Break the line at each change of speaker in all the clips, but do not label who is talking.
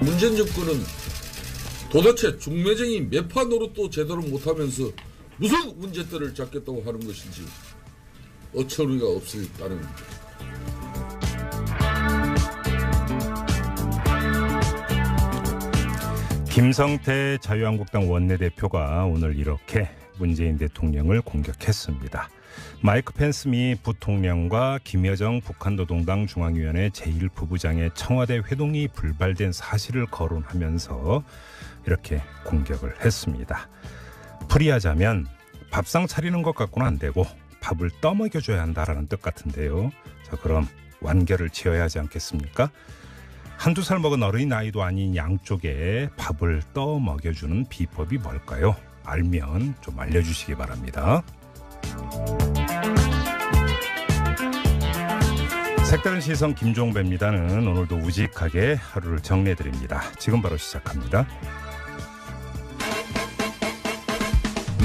문재인 정권은 도대체 중매쟁이 매파 노릇도 제대로 못하면서 무슨 문제들을 잡겠다고 하는 것인지 어처구니가 없을 따름입니다.
김성태 자유한국당 원내대표가 오늘 이렇게 문재인 대통령을 공격했습니다. 마이크 펜스 미 부통령과 김여정 북한노동당 중앙위원회 제1부부장의 청와대 회동이 불발된 사실을 거론하면서 이렇게 공격을 했습니다. 풀이하자면 밥상 차리는 것 갖고는 안 되고 밥을 떠먹여줘야 한다라는 뜻 같은데요. 자, 그럼 완결을 지어야 하지 않겠습니까? 한두 살 먹은 어린아이도 아닌 양쪽에 밥을 떠먹여주는 비법이 뭘까요? 알면 좀 알려주시기 바랍니다. 색다른 시선 김종배입니다는 오늘도 우직하게 하루를 정리해드립니다. 지금 바로 시작합니다.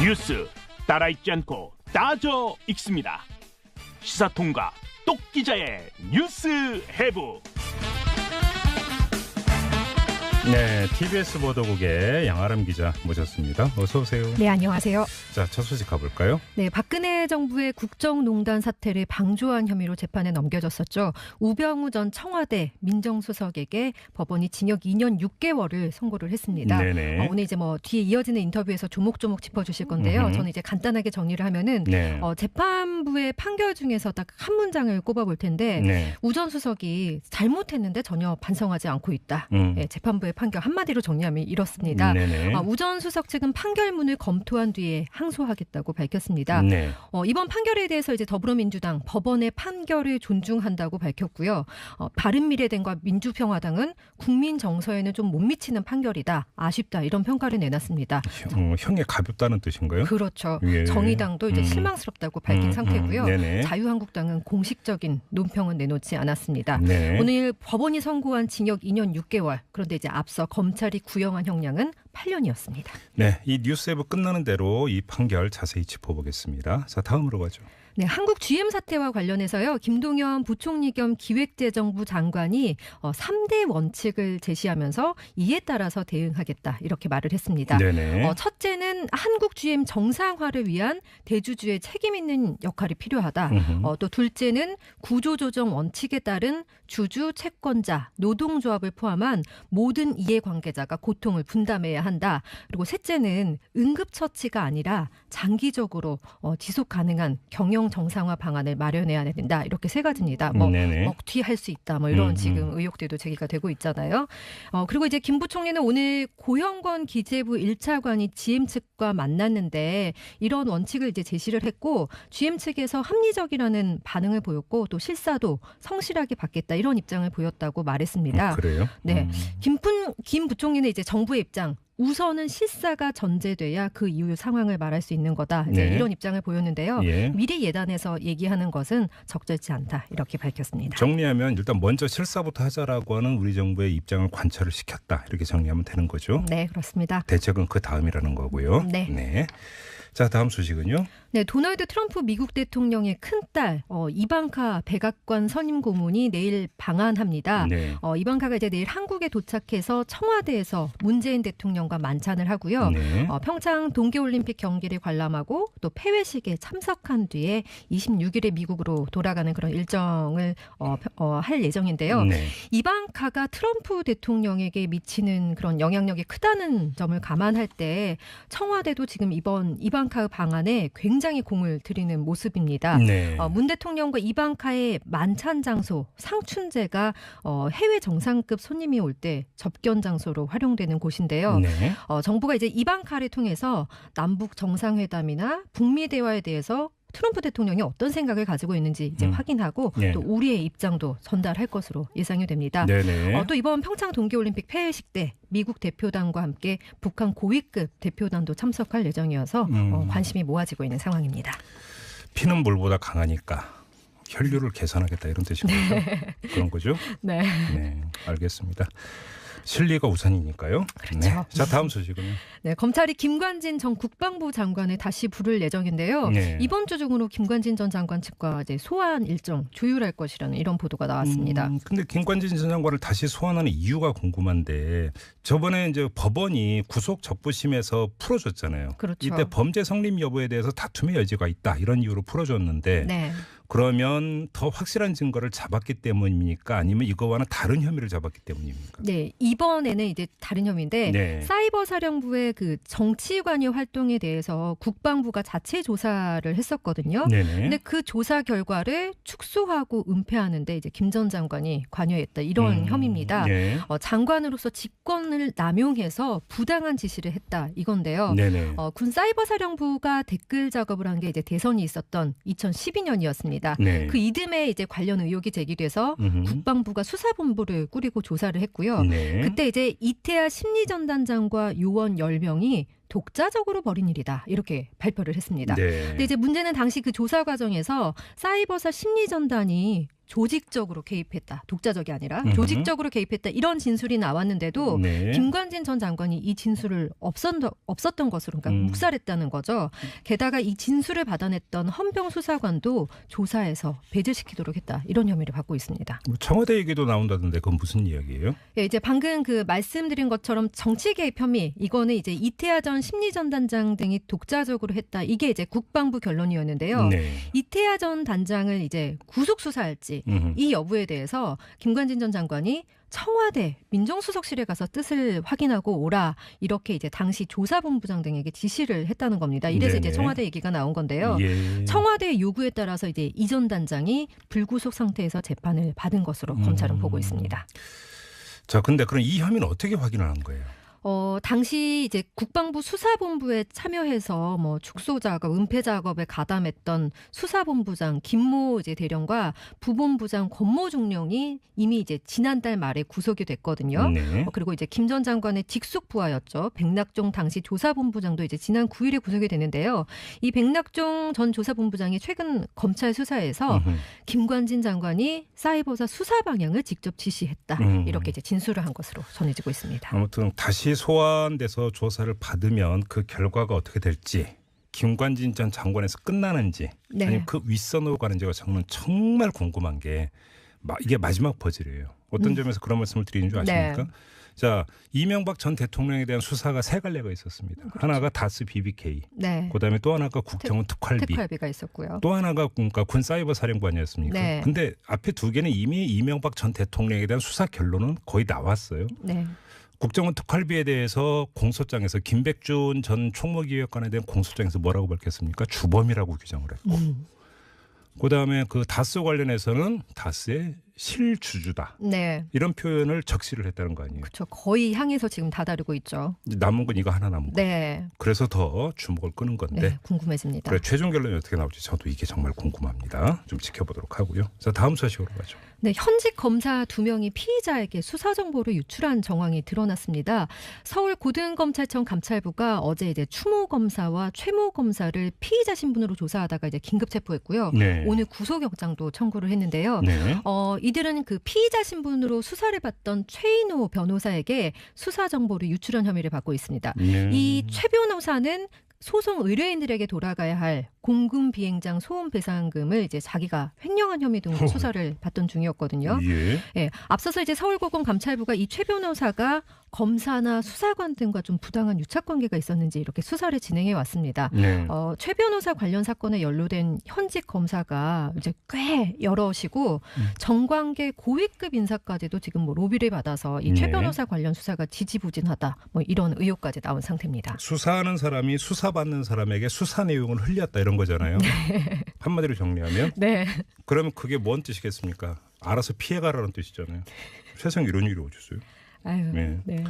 뉴스 따라있지 않고 따져 읽습니다. 시사통과 똑기자의 뉴스 해부.
네, TBS 보도국의 양아람 기자 모셨습니다. 어서 오세요.
네, 안녕하세요.
자, 첫 소식 가볼까요?
네, 박근혜 정부의 국정농단 사태를 방조한 혐의로 재판에 넘겨졌었죠. 우병우 전 청와대 민정수석에게 법원이 징역 2년 6개월을 선고를 했습니다.
네네.
오늘 이제 뭐 뒤에 이어지는 인터뷰에서 조목조목 짚어주실 건데요. 저는 이제 간단하게 정리를 하면은
네.
재판부의 판결 중에서 딱 한 문장을 꼽아볼 텐데
네.
우 전 수석이 잘못했는데 전혀 반성하지 않고 있다. 네, 재판부의 판결 한마디로 정리하면 이렇습니다. 우 전 수석 측은 판결문을 검토한 뒤에 항소하겠다고 밝혔습니다.
네.
이번 판결에 대해서 이제 더불어민주당 법원의 판결을 존중한다고 밝혔고요. 바른미래당과 민주평화당은 국민 정서에는 좀 못 미치는 판결이다. 아쉽다. 이런 평가를 내놨습니다.
형이 가볍다는 뜻인가요?
그렇죠.
예.
정의당도 이제 실망스럽다고 밝힌 상태고요.
네네.
자유한국당은 공식적인 논평은 내놓지 않았습니다.
네.
오늘 법원이 선고한 징역 2년 6개월. 그런데 이제 앞서 검찰이 구형한 형량은 8년이었습니다.
네, 이 뉴스에브 끝나는 대로 이 판결 자세히 짚어보겠습니다. 자, 다음으로 가죠.
네, 한국 GM 사태와 관련해서요. 김동연 부총리 겸 기획재정부 장관이 3대 원칙을 제시하면서 이에 따라서 대응하겠다 이렇게 말을 했습니다.
네네.
첫째는 한국 GM 정상화를 위한 대주주의 책임 있는 역할이 필요하다. 또 둘째는 구조조정 원칙에 따른 주주, 채권자, 노동조합을 포함한 모든 이해관계자가 고통을 분담해야 한다. 그리고 셋째는 응급처치가 아니라 장기적으로 지속 가능한 경영 정상화 방안을 마련해야 된다. 이렇게 세 가지입니다. 먹튀할 수 있다. 뭐 이런 지금 의혹들도 제기가 되고 있잖아요. 그리고 이제 김 부총리는 오늘 고형건 기재부 1차관이 GM 측과 만났는데 이런 원칙을 이제 제시를 했고 GM 측에서 합리적이라는 반응을 보였고 또 실사도 성실하게 받겠다 이런 입장을 보였다고 말했습니다.
그래요?
네, 김 부총리는 이제 정부의 입장. 우선은 실사가 전제돼야 그 이후 상황을 말할 수 있는 거다. 이제
네.
이런 입장을 보였는데요.
예.
미리 예단해서 얘기하는 것은 적절치 않다. 이렇게 밝혔습니다.
정리하면 일단 먼저 실사부터 하자라고 하는 우리 정부의 입장을 관철을 시켰다. 이렇게 정리하면 되는 거죠.
네, 그렇습니다.
대책은 그 다음이라는 거고요.
네.
자, 다음 소식은요.
네, 도널드 트럼프 미국 대통령의 큰딸 이방카 백악관 선임 고문이 내일 방한합니다.
네.
이방카가 이제 내일 한국에 도착해서 청와대에서 문재인 대통령과 만찬을 하고요.
네.
평창 동계올림픽 경기를 관람하고 또 폐회식에 참석한 뒤에 26일에 미국으로 돌아가는 그런 일정을 할 예정인데요.
네.
이방카가 트럼프 대통령에게 미치는 그런 영향력이 크다는 점을 감안할 때 청와대도 지금 이번 이방카 방안에 굉장히 공을 들이는 모습입니다.
네.
문 대통령과 이방카의 만찬 장소 상춘제가 해외 정상급 손님이 올 때 접견 장소로 활용되는 곳인데요.
네.
정부가 이제 이방카를 통해서 남북 정상회담이나 북미 대화에 대해서 트럼프 대통령이 어떤 생각을 가지고 있는지 이제 확인하고
네.
또 우리의 입장도 전달할 것으로 예상이 됩니다.
네네.
또 이번 평창 동계올림픽 폐회식 때 미국 대표단과 함께 북한 고위급 대표단도 참석할 예정이어서 관심이 모아지고 있는 상황입니다.
피는 물보다 강하니까 혈류를 개선하겠다 이런 뜻인 거죠? 그런 거죠?
네.
네, 알겠습니다. 실리가 우선이니까요.
그렇죠.
네. 자, 다음 소식은요.
네, 검찰이 김관진 전 국방부 장관을 다시 부를 예정인데요.
네.
이번 주 중으로 김관진 전 장관 측과 이제 소환 일정 조율할 것이라는 이런 보도가 나왔습니다.
근데 김관진 전 장관을 다시 소환하는 이유가 궁금한데 저번에 이제 법원이 구속 적부심에서 풀어줬잖아요.
그렇죠.
이때 범죄 성립 여부에 대해서 다툼의 여지가 있다 이런 이유로 풀어줬는데
네.
그러면 더 확실한 증거를 잡았기 때문입니까? 아니면 이거와는 다른 혐의를 잡았기 때문입니까?
네, 이번에는 이제 다른 혐의인데
네.
사이버 사령부의 그 정치 관여 활동에 대해서 국방부가 자체 조사를 했었거든요.
네네.
근데 그 조사 결과를 축소하고 은폐하는데 이제 김 전 장관이 관여했다 이런 혐의입니다.
네.
장관으로서 직권을 남용해서 부당한 지시를 했다 이건데요.
네네.
군 사이버 사령부가 댓글 작업을 한 게 이제 대선이 있었던 2012년이었습니다.
네.
그 이듬해 이제 관련 의혹이 제기돼서 국방부가 수사본부를 꾸리고 조사를 했고요.
네.
그때 이제 이태하 심리전단장과 요원 10명이 독자적으로 벌인 일이다 이렇게 발표를 했습니다.
네.
근데 이제 문제는 당시 그 조사 과정에서 사이버사 심리전단이 조직적으로 개입했다. 독자적이 아니라 조직적으로 개입했다. 이런 진술이 나왔는데도
네.
김관진 전 장관이 이 진술을 없었던 것으로 그러니까 묵살했다는 거죠. 게다가 이 진술을 받아냈던 헌병 수사관도 조사에서 배제시키도록 했다. 이런 혐의를 받고 있습니다.
청와대 얘기도 나온다던데 그건 무슨 이야기예요?
예, 이제 방금 그 말씀드린 것처럼 정치 개입 혐의 이거는 이제 이태하 전 심리전단장 등이 독자적으로 했다. 이게 이제 국방부 결론이었는데요.
네.
이태하 전 단장을 이제 구속 수사할지 이 여부에 대해서 김관진 전 장관이 청와대 민정수석실에 가서 뜻을 확인하고 오라 이렇게 이제 당시 조사본부장 등에게 지시를 했다는 겁니다. 이래서
네네.
이제 청와대 얘기가 나온 건데요.
예.
청와대의 요구에 따라서 이제 이 전 단장이 불구속 상태에서 재판을 받은 것으로 검찰은 보고 있습니다.
자, 근데 그럼 이 혐의는 어떻게 확인을 한 거예요?
당시 이제 국방부 수사본부에 참여해서 뭐 축소 작업, 은폐 작업에 가담했던 수사본부장 김모 이제 대령과 부본부장 권모 중령이 이미 이제 지난달 말에 구속이 됐거든요.
네.
그리고 이제 김 전 장관의 직속 부하였죠. 백낙종 당시 조사본부장도 이제 지난 9일에 구속이 됐는데요. 이 백낙종 전 조사본부장이 최근 검찰 수사에서 김관진 장관이 사이버사 수사 방향을 직접 지시했다. 이렇게 이제 진술을 한 것으로 전해지고 있습니다.
아무튼 다시 소환돼서 조사를 받으면 그 결과가 어떻게 될지 김관진 전 장관에서 끝나는지
네.
아니면 그 윗선으로 가는지가 저는 정말 궁금한 게 이게 마지막 퍼즐이에요. 어떤 점에서 그런 말씀을 드리는 줄 아십니까?
네.
자, 이명박 전 대통령에 대한 수사가 세 갈래가 있었습니다.
그렇죠.
하나가 다스 BBK,
네.
그다음에 또 하나가 국정원 특활비,
특활비가 있었고요.
또 하나가 그러니까 군 사이버 사령부 아니었습니까?
네.
근데 앞에 두 개는 이미 이명박 전 대통령에 대한 수사 결론은 거의 나왔어요.
네.
국정원 특활비에 대해서 공소장에서 김백준 전 총무기획관에 대한 공소장에서 뭐라고 밝혔습니까? 주범이라고 규정을 했고 그다음에 그 다스 관련해서는 다스의 실주주다.
네.
이런 표현을 적시를 했다는 거 아니에요.
그렇죠. 거의 향해서 지금 다다르고 있죠.
이제 남은 건 이거 하나 남은 거.
네.
그래서 더 주목을 끄는 건데
네. 궁금해집니다.
그래, 최종 결론이 어떻게 나올지 저도 이게 정말 궁금합니다. 좀 지켜보도록 하고요. 자, 다음 소식으로 가죠.
네, 현직 검사 2명이 피의자에게 수사 정보를 유출한 정황이 드러났습니다. 서울 고등검찰청 감찰부가 어제 이제 추모 검사와 최모 검사를 피의자 신분으로 조사하다가 이제 긴급 체포했고요.
네.
오늘 구속영장도 청구를 했는데요.
네.
이들은 그 피의자 신분으로 수사를 받던 최인호 변호사에게 수사 정보를 유출한 혐의를 받고 있습니다.
네.
이 최 변호사는 소송 의뢰인들에게 돌아가야 할 공금 비행장 소음 배상금을 이제 자기가 횡령한 혐의 등으로 수사를 받던 중이었거든요.
예.
예, 앞서서 이제 서울고검 감찰부가 이 최 변호사가 검사나 수사관 등과 좀 부당한 유착 관계가 있었는지 이렇게 수사를 진행해 왔습니다.
네.
최 변호사 관련 사건에 연루된 현직 검사가 이제 꽤 여럿이고 정관계 고위급 인사까지도 지금 뭐 로비를 받아서 이 최
네.
변호사 관련 수사가 지지부진하다. 뭐 이런 의혹까지 나온 상태입니다.
수사하는 사람이 수사받는 사람에게 수사 내용을 흘렸다 이런 거잖아요. 한마디로 정리하면
네.
그러면 그게 뭔 뜻이겠습니까? 알아서 피해가라는 뜻이잖아요. 세상에 이런 일이 어딨어요?
아유,
네.
네.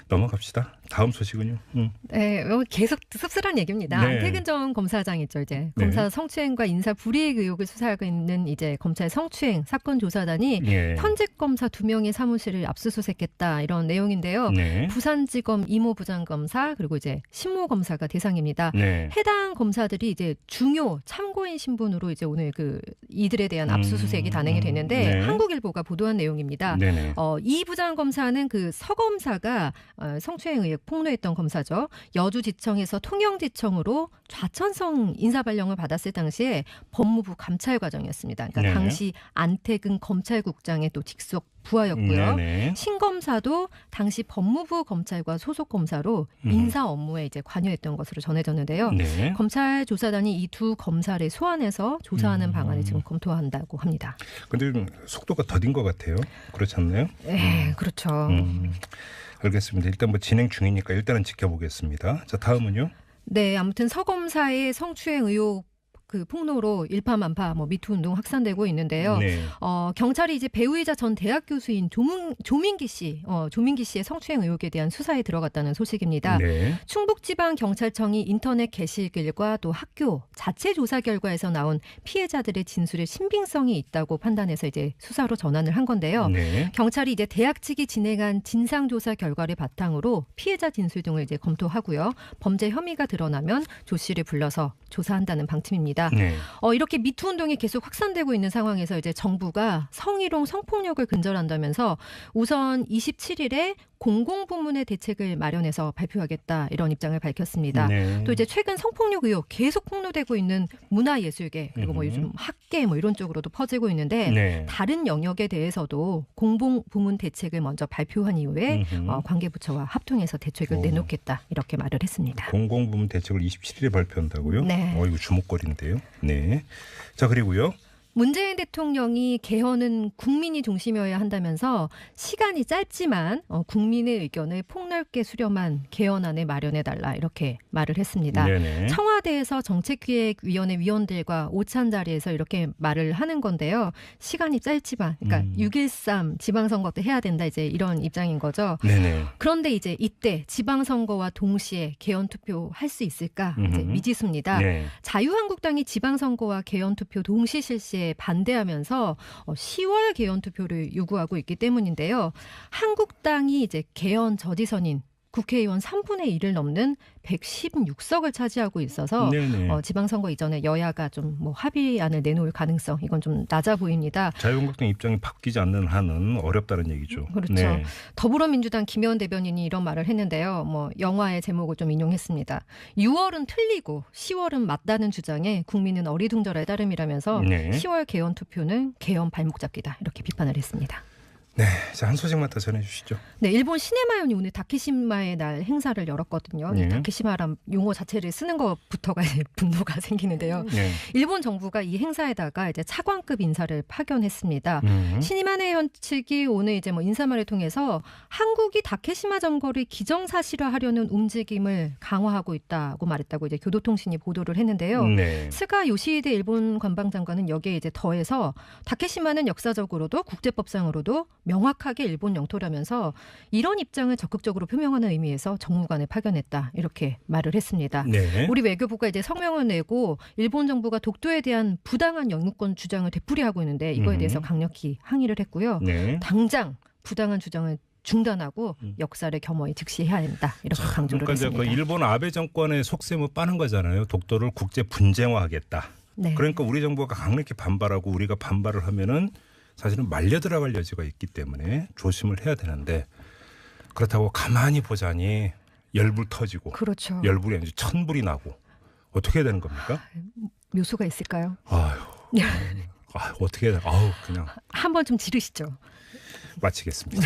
넘어갑시다. 다음 소식은요.
네, 계속 씁쓸한 얘기입니다.
네.
안태근 전 검사장 있죠, 이제 검사 성추행과 인사 불이익 의혹을 수사하고 있는 이제 검찰 성추행 사건 조사단이
예.
현직 검사 2명의 사무실을 압수수색했다 이런 내용인데요.
네.
부산지검 이모 부장검사 그리고 이제 신모 검사가 대상입니다.
네.
해당 검사들이 이제 중요 참고인 신분으로 이제 오늘 이들에 대한 압수수색이 단행이 됐는데
네.
한국일보가 보도한 내용입니다.
네네.
이 부장검사는 서 검사가 성추행 의혹 폭로했던 검사죠. 여주지청에서 통영지청으로 좌천성 인사발령을 받았을 당시에 법무부 감찰 과정이었습니다. 그러니까
네네.
당시 안태근 검찰국장의 또 직속 부하였고요.
네네.
신 검사도 당시 법무부 검찰과 소속 검사로 인사 업무에 이제 관여했던 것으로 전해졌는데요.
네.
검찰 조사단이 이 두 검사를 소환해서 조사하는 방안을 지금 검토한다고 합니다.
근데 좀 속도가 더딘 것 같아요. 그렇지 않나요?
네, 그렇죠.
알겠습니다. 일단 뭐 진행 중이니까 일단은 지켜보겠습니다. 자, 다음은요.
네, 아무튼 서 검사의 성추행 의혹 폭로로 일파만파 미투 운동 확산되고 있는데요.
네.
경찰이 이제 배우이자 전 대학 교수인 조민기 씨의 성추행 의혹에 대한 수사에 들어갔다는 소식입니다.
네.
충북지방경찰청이 인터넷 게시글과 또 학교 자체 조사 결과에서 나온 피해자들의 진술에 신빙성이 있다고 판단해서 이제 수사로 전환을 한 건데요.
네.
경찰이 이제 대학 측이 진행한 진상조사 결과를 바탕으로 피해자 진술 등을 이제 검토하고요. 범죄 혐의가 드러나면 조 씨를 불러서 조사한다는 방침입니다.
네.
이렇게 미투 운동이 계속 확산되고 있는 상황에서 이제 정부가 성희롱 성폭력을 근절한다면서 우선 27일에 공공부문의 대책을 마련해서 발표하겠다 이런 입장을 밝혔습니다.
네.
또 이제 최근 성폭력 의혹 계속 폭로되고 있는 문화예술계 그리고 요즘 학계 이런 쪽으로도 퍼지고 있는데
네.
다른 영역에 대해서도 공공부문 대책을 먼저 발표한 이후에 관계부처와 합동해서 대책을 내놓겠다 이렇게 말을 했습니다.
공공부문 대책을 27일에 발표한다고요?
네.
이거 주목거리인데요. 네. 자, 그리고요.
문재인 대통령이 개헌은 국민이 중심이어야 한다면서 시간이 짧지만 국민의 의견을 폭넓게 수렴한 개헌안을 마련해달라 이렇게 말을 했습니다.
네네.
청와대에서 정책기획위원회 위원들과 오찬 자리에서 이렇게 말을 하는 건데요. 시간이 짧지만 그러니까 6.13 지방선거 때 해야 된다 이제 이런 입장인 거죠.
네네.
그런데 이제 이때 지방선거와 동시에 개헌 투표할 수 있을까 이제 미지수입니다.
네.
자유한국당이 지방선거와 개헌 투표 동시 실시에 반대하면서 10월 개헌 투표를 요구하고 있기 때문인데요. 한국당이 이제 개헌 저지선인 국회의원 3분의 1을 넘는 116석을 차지하고 있어서 지방선거 이전에 여야가 좀 합의안을 내놓을 가능성 이건 좀 낮아 보입니다.
자유한국당 입장이 바뀌지 않는 한은 어렵다는 얘기죠.
그렇죠.
네.
더불어민주당 김의원 대변인이 이런 말을 했는데요. 영화의 제목을 좀 인용했습니다. 6월은 틀리고 10월은 맞다는 주장에 국민은 어리둥절할 따름이라면서
네.
10월 개헌 투표는 개헌 발목 잡기다 이렇게 비판을 했습니다.
네, 자, 한 소식만 더 전해주시죠.
네, 일본 시네마연이 오늘 다케시마의 날 행사를 열었거든요.
네.
이 다케시마란 용어 자체를 쓰는 것부터가 이제 분노가 생기는데요.
네.
일본 정부가 이 행사에다가 이제 차관급 인사를 파견했습니다. 시네마연 측이 오늘 이제 인사말을 통해서 한국이 다케시마 점거를 기정사실화하려는 움직임을 강화하고 있다고 말했다고 이제 교도통신이 보도를 했는데요.
네.
스가 요시히데 일본 관방장관은 여기에 이제 더해서 다케시마는 역사적으로도 국제법상으로도 명확하게 일본 영토라면서 이런 입장을 적극적으로 표명하는 의미에서 정무관을 파견했다 이렇게 말을 했습니다.
네.
우리 외교부가 이제 성명을 내고 일본 정부가 독도에 대한 부당한 영유권 주장을 되풀이하고 있는데 이거에 대해서 강력히 항의를 했고요.
네.
당장 부당한 주장을 중단하고 역사를 겸허히 즉시해야 된다 이렇게 강조를
그러니까
했습니다.
이제 일본 아베 정권의 속셈을 빠는 거잖아요. 독도를 국제 분쟁화하겠다.
네.
그러니까 우리 정부가 강력히 반발하고 우리가 반발을 하면은 사실은 말려 들어갈 여지가 있기 때문에 조심을 해야 되는데 그렇다고 가만히 보자니 열불 터지고
그렇죠.
열불이 아니라 천불이 나고 어떻게 해야 되는 겁니까?
묘수가 있을까요?
어떻게 해야 되나? 그냥
한번 좀 지르시죠.
마치겠습니다.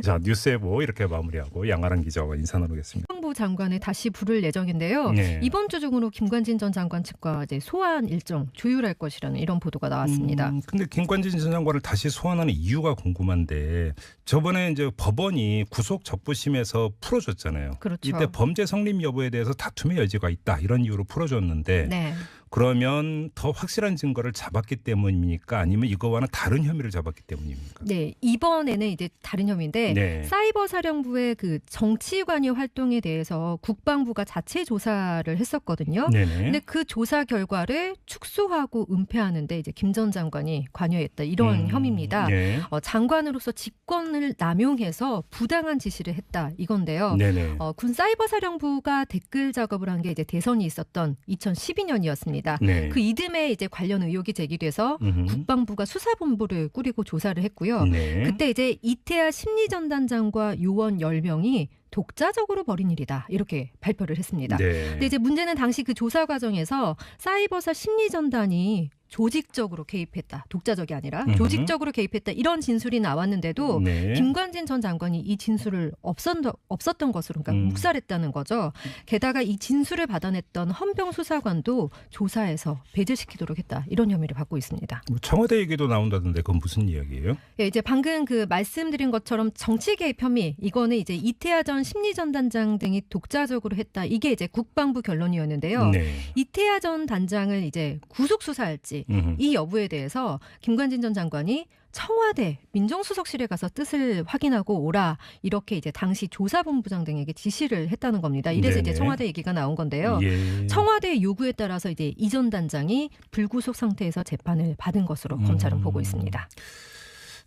자, 뉴스에보 이렇게 마무리하고 양아랑 기자와 인사 나누겠습니다.
국방부 장관을 다시 부를 예정인데요.
네.
이번 주 중으로 김관진 전 장관 측과 이제 소환 일정 조율할 것이라는 이런 보도가 나왔습니다.
근데 김관진 전 장관을 다시 소환하는 이유가 궁금한데 저번에 이제 법원이 구속 적부심에서 풀어줬잖아요.
그렇죠.
이때 범죄 성립 여부에 대해서 다툼의 여지가 있다 이런 이유로 풀어줬는데
네.
그러면 더 확실한 증거를 잡았기 때문입니까? 아니면 이거와는 다른 혐의를 잡았기 때문입니까?
네, 이번에는 이제 다른 혐의인데
네.
사이버 사령부의 그 정치 관여 활동에 대해서 국방부가 자체 조사를 했었거든요.
네네.
근데 그 조사 결과를 축소하고 은폐하는데 이제 김 전 장관이 관여했다 이런 혐의입니다.
네.
장관으로서 직권을 남용해서 부당한 지시를 했다 이건데요.
네네.
군 사이버 사령부가 댓글 작업을 한 게 이제 대선이 있었던 2012년이었습니다.
네.
그 이듬해 이제 관련 의혹이 제기돼서 국방부가 수사본부를 꾸리고 조사를 했고요.
네.
그때 이제 이태하 심리전단장과 요원 10명이 독자적으로 벌인 일이다 이렇게 발표를 했습니다.
네.
근데 이제 문제는 당시 그 조사 과정에서 사이버사 심리전단이 조직적으로 개입했다. 독자적이 아니라 조직적으로 개입했다. 이런 진술이 나왔는데도
네.
김관진 전 장관이 이 진술을 없었던 것으로 그러니까 묵살했다는 거죠. 게다가 이 진술을 받아냈던 헌병 수사관도 조사에서 배제시키도록 했다. 이런 혐의를 받고 있습니다.
청와대 얘기도 나온다던데 그건 무슨 이야기예요?
예, 이제 방금 그 말씀드린 것처럼 정치 개입 혐의 이거는 이제 이태하 전 심리전단장 등이 독자적으로 했다. 이게 이제 국방부 결론이었는데요.
네.
이태하 전 단장을 이제 구속 수사할지 이 여부에 대해서 김관진 전 장관이 청와대 민정수석실에 가서 뜻을 확인하고 오라 이렇게 이제 당시 조사본부장 등에게 지시를 했다는 겁니다. 이래서
네네.
이제 청와대 얘기가 나온 건데요.
예.
청와대의 요구에 따라서 이제 이 전 단장이 불구속 상태에서 재판을 받은 것으로 검찰은 보고 있습니다.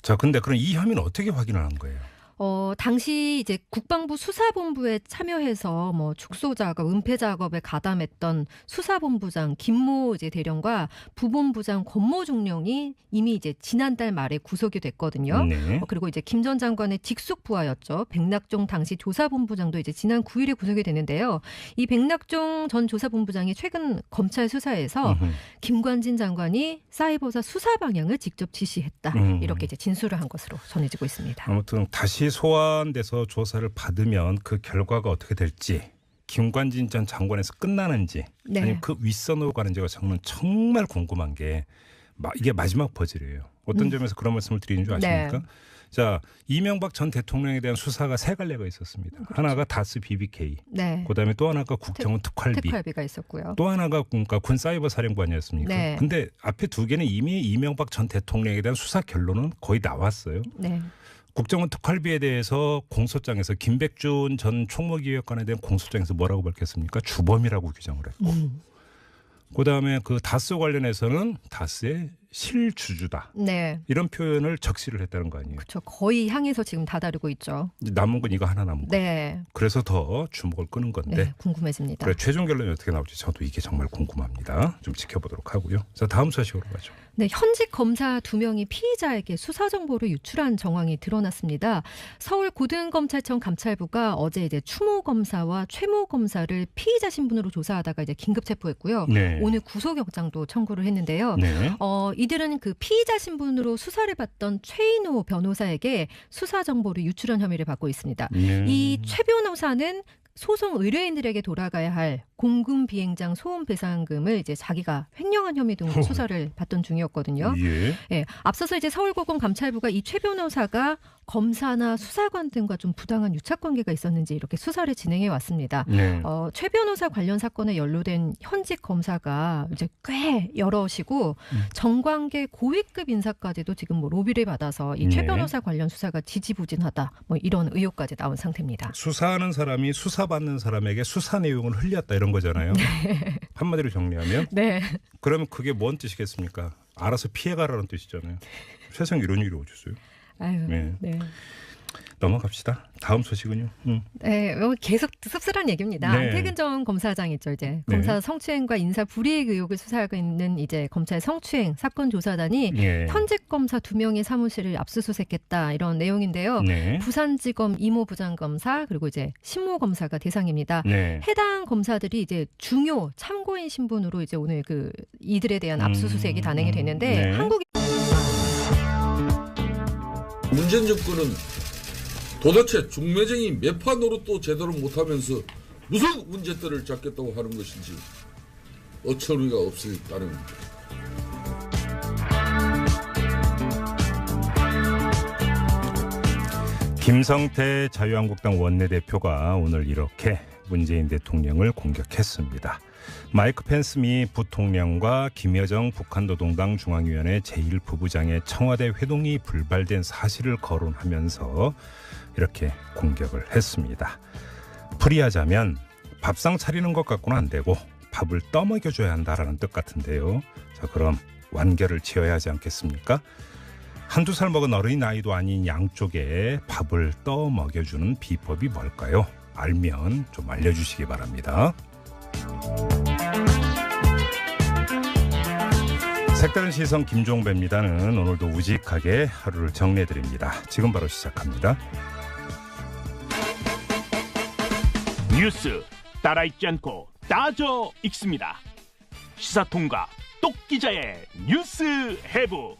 자, 근데 그럼 이 혐의는 어떻게 확인을 한 거예요?
당시 이제 국방부 수사본부에 참여해서 뭐 축소 작업, 은폐 작업에 가담했던 수사본부장 김모 이제 대령과 부본부장 권모 중령이 이미 이제 지난달 말에 구속이 됐거든요.
네.
그리고 이제 김 전 장관의 직속 부하였죠. 백낙종 당시 조사본부장도 이제 지난 9일에 구속이 되는데요. 이 백낙종 전 조사본부장이 최근 검찰 수사에서 김관진 장관이 사이버사 수사 방향을 직접 지시했다. 이렇게 이제 진술을 한 것으로 전해지고 있습니다.
아무튼 다시 소환돼서 조사를 받으면 그 결과가 어떻게 될지 김관진 전 장관에서 끝나는지
네.
아니면 그 윗선으로 가는지가 저는 정말 궁금한 게 이게 마지막 퍼즐이에요. 어떤 점에서 그런 말씀을 드리는 줄 아십니까?
네.
자, 이명박 전 대통령에 대한 수사가 세 갈래가 있었습니다.
그렇죠.
하나가 다스 BBK,
네.
그다음에 또 하나가 국정원 특활비,
특활비가 있었고요.
또 하나가 그러니까 군 사이버 사령부 아니었습니까?
네.
근데 앞에 두 개는 이미 이명박 전 대통령에 대한 수사 결론은 거의 나왔어요.
네.
국정원 특활비에 대해서 공소장에서 김백준 전 총무기획관에 대한 공소장에서 뭐라고 밝혔습니까? 주범이라고 규정을 했고 그다음에 그 다스 관련해서는 다스의 실주주다.
네.
이런 표현을 적시를 했다는 거 아니에요.
그렇죠. 거의 향해서 지금 다다르고 있죠.
이제 남은 건 이거 하나 남은 거.
네.
그래서 더 주목을 끄는 건데.
네. 궁금해집니다.
그래, 최종 결론이 어떻게 나올지 저도 이게 정말 궁금합니다. 좀 지켜보도록 하고요. 자, 다음 소식으로 가죠.
네, 현직 검사 2명이 피의자에게 수사 정보를 유출한 정황이 드러났습니다. 서울고등검찰청 감찰부가 어제 이제 추모 검사와 최모 검사를 피의자 신분으로 조사하다가 이제 긴급 체포했고요.
네.
오늘 구속영장도 청구를 했는데요.
네.
이들은 그 피의자 신분으로 수사를 받던 최인호 변호사에게 수사 정보를 유출한 혐의를 받고 있습니다. 이 최 변호사는 소송 의뢰인들에게 돌아가야 할 공군 비행장 소음 배상금을 이제 자기가 횡령한 혐의 등으로 수사를 받던 중이었거든요.
예.
예, 앞서서 이제 서울고검 감찰부가 이 최 변호사가 검사나 수사관 등과 좀 부당한 유착 관계가 있었는지 이렇게 수사를 진행해 왔습니다.
네.
최 변호사 관련 사건에 연루된 현직 검사가 이제 꽤 여럿이고 정관계 고위급 인사까지도 지금 뭐 로비를 받아서 이 최
네.
변호사 관련 수사가 지지부진하다. 뭐 이런 의혹까지 나온 상태입니다.
수사하는 사람이 수사받는 사람에게 수사 내용을 흘렸다 이런 거잖아요. 한마디로 정리하면.
네.
그러면 그게 뭔 뜻이겠습니까? 알아서 피해가라는 뜻이잖아요. 세상에 이런 일이 어딨어요.
아유,
네.
네.
넘어갑시다. 다음 소식은요.
네, 계속 씁쓸한 얘기입니다.
네.
안태근 검사장 있죠, 이제
네.
검사 성추행과 인사 불이익 의혹을 수사하고 있는 이제 검찰 성추행 사건 조사단이
예.
현직 검사 2명의 사무실을 압수수색했다 이런 내용인데요.
네.
부산지검 이모 부장검사 그리고 이제 신모 검사가 대상입니다.
네.
해당 검사들이 이제 중요 참고인 신분으로 이제 오늘 그 이들에 대한 압수수색이 단행이 됐는데
네.
한국
문재인 정권은 도대체 중매쟁이 매파 노릇도 제대로 못하면서 무슨 문제들을 잡겠다고 하는 것인지 어처구니가 없을 따름입니다.
김성태 자유한국당 원내대표가 오늘 이렇게 문재인 대통령을 공격했습니다. 마이크 펜스 미 부통령과 김여정 북한노동당 중앙위원회 제1부부장의 청와대 회동이 불발된 사실을 거론하면서 이렇게 공격을 했습니다. 풀이하자면 밥상 차리는 것 갖고는 안 되고 밥을 떠먹여줘야 한다라는 뜻 같은데요. 자, 그럼 완결을 지어야 하지 않겠습니까? 한두 살 먹은 어린아이도 아닌 양쪽에 밥을 떠먹여주는 비법이 뭘까요? 알면 좀 알려주시기 바랍니다. 색다른 시선 김종배입니다는 오늘도 우직하게 하루를 정리해드립니다. 지금 바로 시작합니다.
뉴스 따라 읽지 않고 따져 읽습니다. 시사통과 똑기자의 뉴스 해부.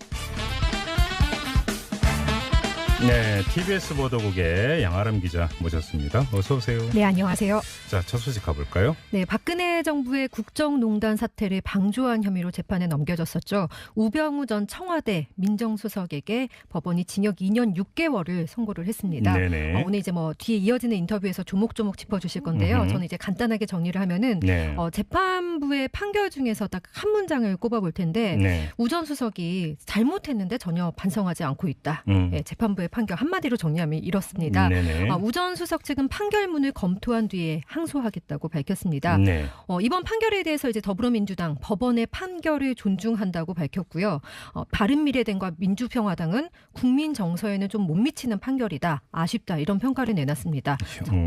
네, TBS 보도국의 양아람 기자 모셨습니다. 어서 오세요.
네, 안녕하세요.
자, 첫 소식 가볼까요?
네, 박근혜 정부의 국정농단 사태를 방조한 혐의로 재판에 넘겨졌었죠. 우병우 전 청와대 민정수석에게 법원이 징역 2년 6개월을 선고를 했습니다.
네네.
오늘 이제 뭐 뒤에 이어지는 인터뷰에서 조목조목 짚어주실 건데요. 저는 이제 간단하게 정리를 하면은
네.
재판부의 판결 중에서 딱 한 문장을 꼽아볼 텐데
네.
우 전 수석이 잘못했는데 전혀 반성하지 않고 있다. 네, 재판부의 판결 한마디로 정리하면 이렇습니다. 우 전 수석 측은 판결문을 검토한 뒤에 항소하겠다고 밝혔습니다.
네.
이번 판결에 대해서 이제 더불어민주당 법원의 판결을 존중한다고 밝혔고요. 바른미래당과 민주평화당은 국민 정서에는 좀 못 미치는 판결이다. 아쉽다. 이런 평가를 내놨습니다.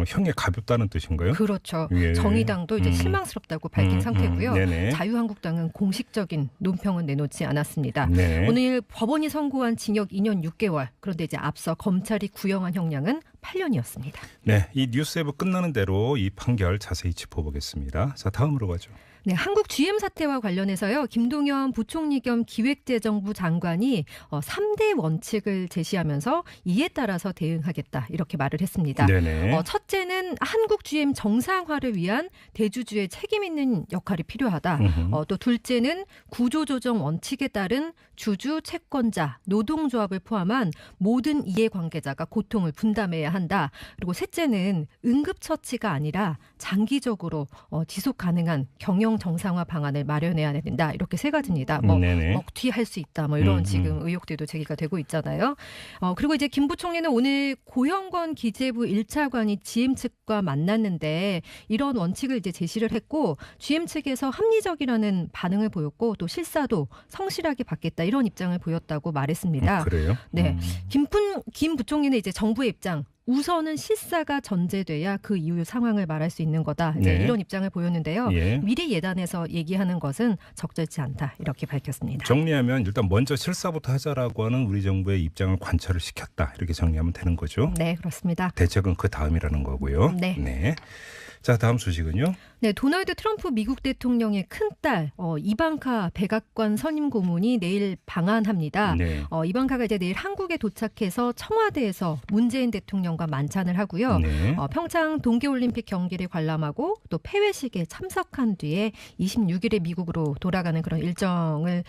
형이 가볍다는 뜻인가요?
그렇죠.
예.
정의당도 이제 실망스럽다고 밝힌 상태고요.
네네.
자유한국당은 공식적인 논평은 내놓지 않았습니다.
네.
오늘 법원이 선고한 징역 2년 6개월. 그런데 이제 앞서 검찰이 구형한 형량은 8년이었습니다.
네, 이 뉴스앱 끝나는 대로 이 판결 자세히 짚어보겠습니다. 자, 다음으로 가죠.
네, 한국 GM 사태와 관련해서요. 김동연 부총리 겸 기획재정부 장관이 3대 원칙을 제시하면서 이에 따라서 대응하겠다 이렇게 말을 했습니다.
네네.
첫째는 한국 GM 정상화를 위한 대주주의 책임 있는 역할이 필요하다. 또 둘째는 구조조정 원칙에 따른 주주, 채권자, 노동조합을 포함한 모든 이해관계자가 고통을 분담해야 한다. 그리고 셋째는 응급처치가 아니라 장기적으로 지속 가능한 경영 정상화 방안을 마련해야 된다. 이렇게 세 가지입니다. 먹튀할 수 있다. 뭐 이런 지금 의혹들도 제기가 되고 있잖아요. 그리고 이제 김 부총리는 오늘 고형건 기재부 1차관이 GM 측과 만났는데 이런 원칙을 이제 제시를 했고 GM 측에서 합리적이라는 반응을 보였고 또 실사도 성실하게 받겠다 이런 입장을 보였다고 말했습니다.
그래요?
네, 김 부총리는 이제 정부의 입장. 우선은 실사가 전제돼야 그 이후 상황을 말할 수 있는 거다. 이제
네.
이런 입장을 보였는데요.
예.
미리 예단해서 얘기하는 것은 적절치 않다. 이렇게 밝혔습니다.
정리하면 일단 먼저 실사부터 하자라고 하는 우리 정부의 입장을 관철을 시켰다. 이렇게 정리하면 되는 거죠.
네, 그렇습니다.
대책은 그 다음이라는 거고요.
네.
자, 다음 소식은요.
네, 도널드 트럼프 미국 대통령의 큰딸 이방카 백악관 선임 고문이 내일 방한합니다.
네.
이방카가 이제 내일 한국에 도착해서 청와대에서 문재인 대통령과 만찬을 하고요.
네.
평창 동계올림픽 경기를 관람하고 또 폐회식에 참석한 뒤에 26일에 미국으로 돌아가는 그런 일정을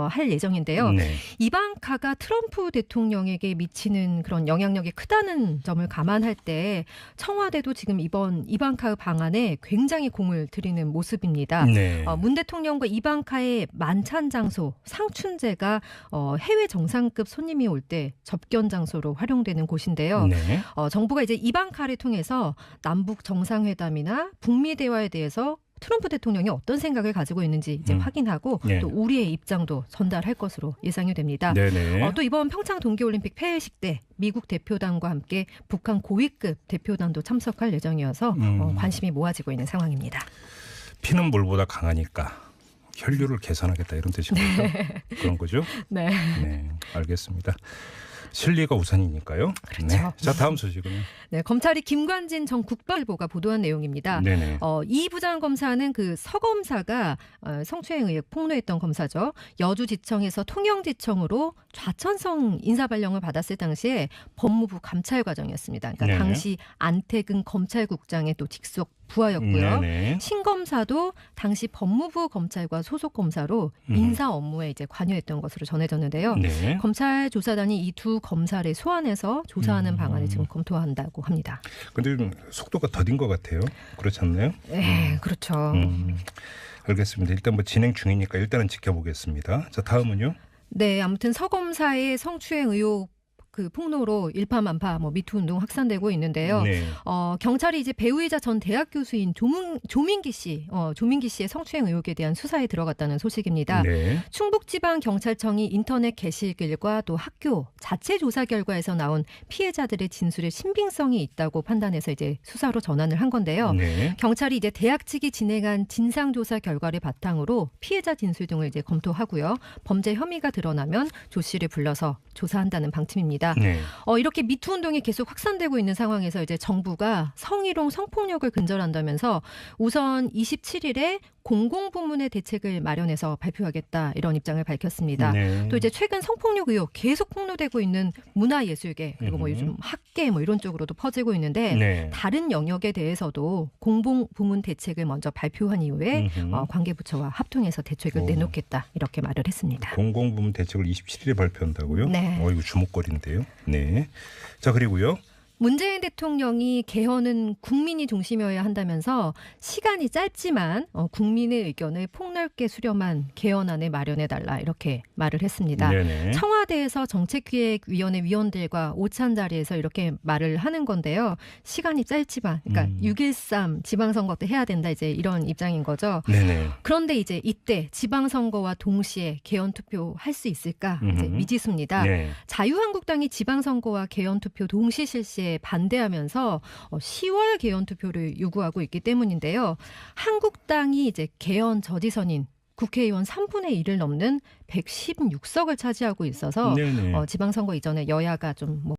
할 예정인데요.
네.
이방카가 트럼프 대통령에게 미치는 그런 영향력이 크다는 점을 감안할 때 청와대도 지금 이번 이방카 방한에 굉장히 공을 들이는 모습입니다.
네.
문 대통령과 이방카의 만찬 장소 상춘제가 해외 정상급 손님이 올 때 접견 장소로 활용되는 곳인데요.
네.
정부가 이제 이방카를 통해서 남북 정상회담이나 북미 대화에 대해서 트럼프 대통령이 어떤 생각을 가지고 있는지 이제 확인하고
네.
또 우리의 입장도 전달할 것으로 예상이 됩니다.
네네.
또 이번 평창 동계올림픽 폐회식 때 미국 대표단과 함께 북한 고위급 대표단도 참석할 예정이어서 관심이 모아지고 있는 상황입니다.
피는 물보다 강하니까 혈류를 개선하겠다 이런 뜻인 거죠. 그런 거죠?
네.
네, 알겠습니다. 실리가 우선이니까요.
그렇죠.
네. 자, 다음 소식은요.
네, 검찰이 김관진 전 국방부가 보도한 내용입니다.
네네.
이 부장검사는 그 서검사가 성추행 의혹 폭로했던 검사죠. 여주지청에서 통영지청으로 좌천성 인사발령을 받았을 당시에 법무부 감찰 과정이었습니다. 그러니까
네네.
당시 안태근 검찰국장의 또 직속 부하였고요.
네네.
신 검사도 당시 법무부 검찰과 소속 검사로 인사 업무에 이제 관여했던 것으로 전해졌는데요.
네.
검찰 조사단이 이 두 검사를 소환해서 조사하는 방안을 지금 검토한다고 합니다.
근데 좀 속도가 더딘 것 같아요. 그렇지 않나요?
네, 그렇죠.
알겠습니다. 일단 뭐 진행 중이니까 일단은 지켜보겠습니다. 자, 다음은요.
네, 아무튼 서 검사의 성추행 의혹 그 폭로로 일파만파 미투 운동 확산되고 있는데요.
네.
경찰이 이제 배우이자 전 대학 교수인 조민기 씨의 성추행 의혹에 대한 수사에 들어갔다는 소식입니다.
네.
충북지방경찰청이 인터넷 게시글과 또 학교 자체 조사 결과에서 나온 피해자들의 진술에 신빙성이 있다고 판단해서 이제 수사로 전환을 한 건데요.
네.
경찰이 이제 대학 측이 진행한 진상조사 결과를 바탕으로 피해자 진술 등을 이제 검토하고요. 범죄 혐의가 드러나면 조 씨를 불러서 조사한다는 방침입니다.
네.
이렇게 미투 운동이 계속 확산되고 있는 상황에서 이제 정부가 성희롱 성폭력을 근절한다면서 우선 27일에 공공부문의 대책을 마련해서 발표하겠다 이런 입장을 밝혔습니다.
네.
또 이제 최근 성폭력 의혹 계속 폭로되고 있는 문화예술계 그리고 뭐 요즘 학계 뭐 이런 쪽으로도 퍼지고 있는데
네.
다른 영역에 대해서도 공공부문 대책을 먼저 발표한 이후에 관계부처와 합동해서 대책을 내놓겠다 이렇게 말을 했습니다.
공공부문 대책을 27일에 발표한다고요?
네.
이거 주목거리인데요. 네. 자, 그리고요.
문재인 대통령이 개헌은 국민이 중심이어야 한다면서 시간이 짧지만 국민의 의견을 폭넓게 수렴한 개헌안을 마련해달라 이렇게 말을 했습니다.
네네.
청와대에서 정책기획위원회 위원들과 오찬 자리에서 이렇게 말을 하는 건데요. 시간이 짧지만 그러니까 6.13 지방선거 때 해야 된다 이제 이런 입장인 거죠.
네네.
그런데 이제 이때 지방선거와 동시에 개헌 투표할 수 있을까 이제 미지수입니다.
네.
자유한국당이 지방선거와 개헌투표 동시 실시에 반대하면서 10월 개헌투표를 요구하고 있기 때문인데요. 한국당이 이제 개헌 저지선인 국회의원 3분의 1을 넘는 116석을 차지하고 있어서
네네.
지방선거 이전에 여야가 좀